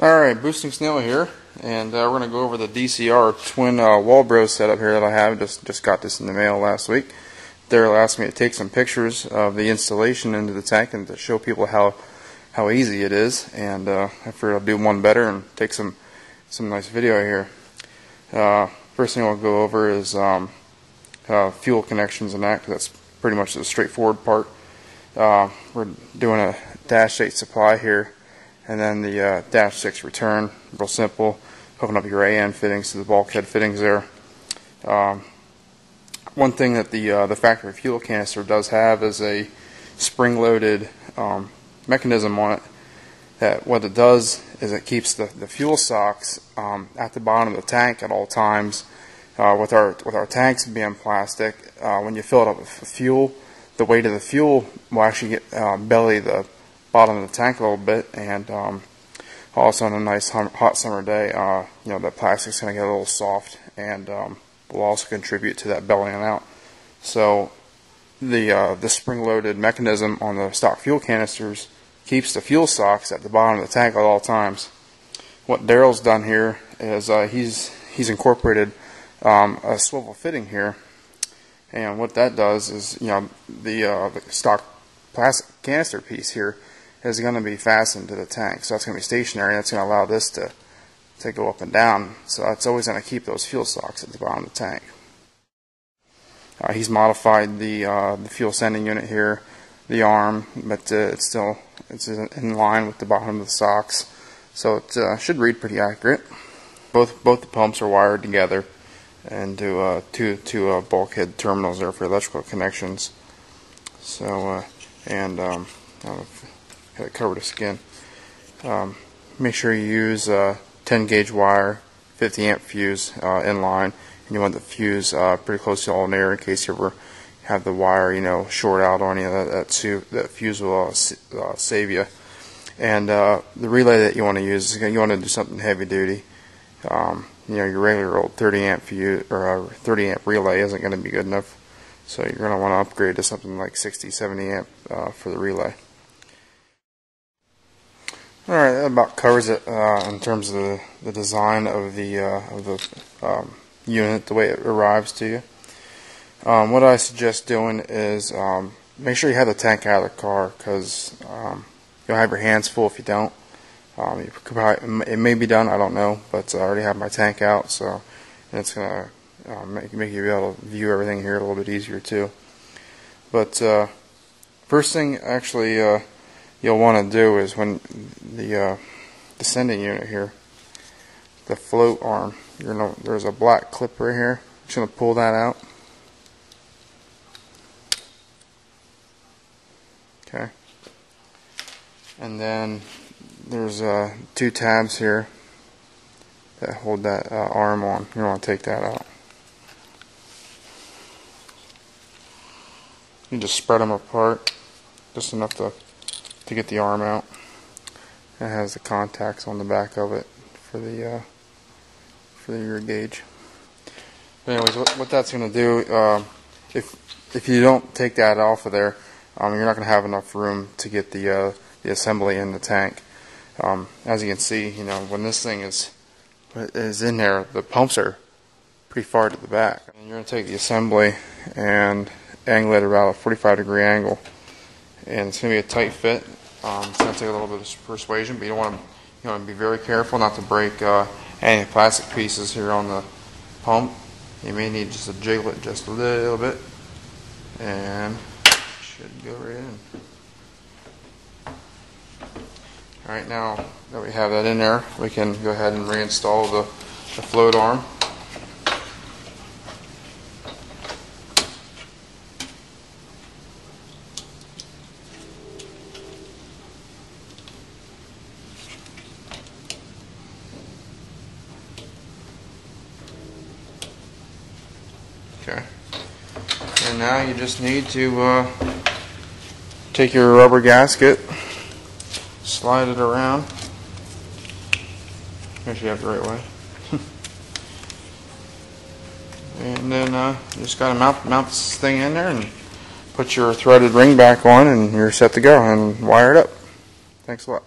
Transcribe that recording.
Alright, Boosting Snail here, and we're going to go over the DCR Twin Wall setup here that I have. Just got this in the mail last week. Daryl asked me to take some pictures of the installation into the tank and to show people how easy it is, and I figured I'll do one better and take some nice video here. First thing I'll go over is fuel connections and that, 'cause that's pretty much the straightforward part. We're doing a dash 8 supply here, and then the dash 6 return. Real simple, hooking up your AN fittings to the bulkhead fittings there. One thing that the factory fuel canister does have is a spring-loaded mechanism on it. That what it does is it keeps the fuel socks at the bottom of the tank at all times. With our tanks being plastic, when you fill it up with fuel, the weight of the fuel will actually belly the bottom of the tank a little bit, and also on a nice hot summer day, the plastic's going to get a little soft, and will also contribute to that bellying out. So the spring-loaded mechanism on the stock fuel canisters keeps the fuel socks at the bottom of the tank at all times. What Daryl's done here is he's incorporated a swivel fitting here, and what that does is the stock plastic canister piece here is going to be fastened to the tank, so that's going to be stationary. That's going to allow this to go up and down, so that's always going to keep those fuel socks at the bottom of the tank. He's modified the fuel sending unit here, the arm, but it's in line with the bottom of the socks, so it should read pretty accurate. Both the pumps are wired together into two bulkhead terminals there for electrical connections. So got it covered with skin. Make sure you use 10 gauge wire, 50 amp fuse in line, and you want the fuse pretty close to the alternator in case you ever have the wire short out on you. That fuse will save you. And the relay that you want to use, you want to do something heavy duty. Your regular old 30 amp fuse or 30 amp relay isn't going to be good enough, so you're going to want to upgrade to something like 60, 70 amp for the relay. Alright, that about covers it in terms of the design of the unit, the way it arrives to you. What I suggest doing is make sure you have the tank out of the car, because you'll have your hands full if you don't. It may be done, I don't know, but I already have my tank out, so it's going to make you be able to view everything here a little bit easier too. But first thing actually you'll want to do is when the sending unit here, the float arm, there's a black clip right here. I'm just going to pull that out. Okay. And then there's two tabs here that hold that arm on. You want to take that out. You just spread them apart just enough to get the arm out. It has the contacts on the back of it for the rear gauge. But anyways, what that's going to do, if you don't take that off of there, you're not going to have enough room to get the assembly in the tank. As you can see, when this thing is in there, the pumps are pretty far to the back. And you're going to take the assembly and angle it around a 45-degree angle, and it's going to be a tight fit. It's going to take a little bit of persuasion, but you want to be very careful not to break any plastic pieces here on the pump. You may need just to jiggle it just a little bit, and it should go right in. Alright, now that we have that in there, we can go ahead and reinstall the float arm. Okay, and now you just need to take your rubber gasket, slide it around, make sure you have it the right way, and then you just got to mount this thing in there and put your threaded ring back on, and you're set to go, and wire it up. Thanks a lot.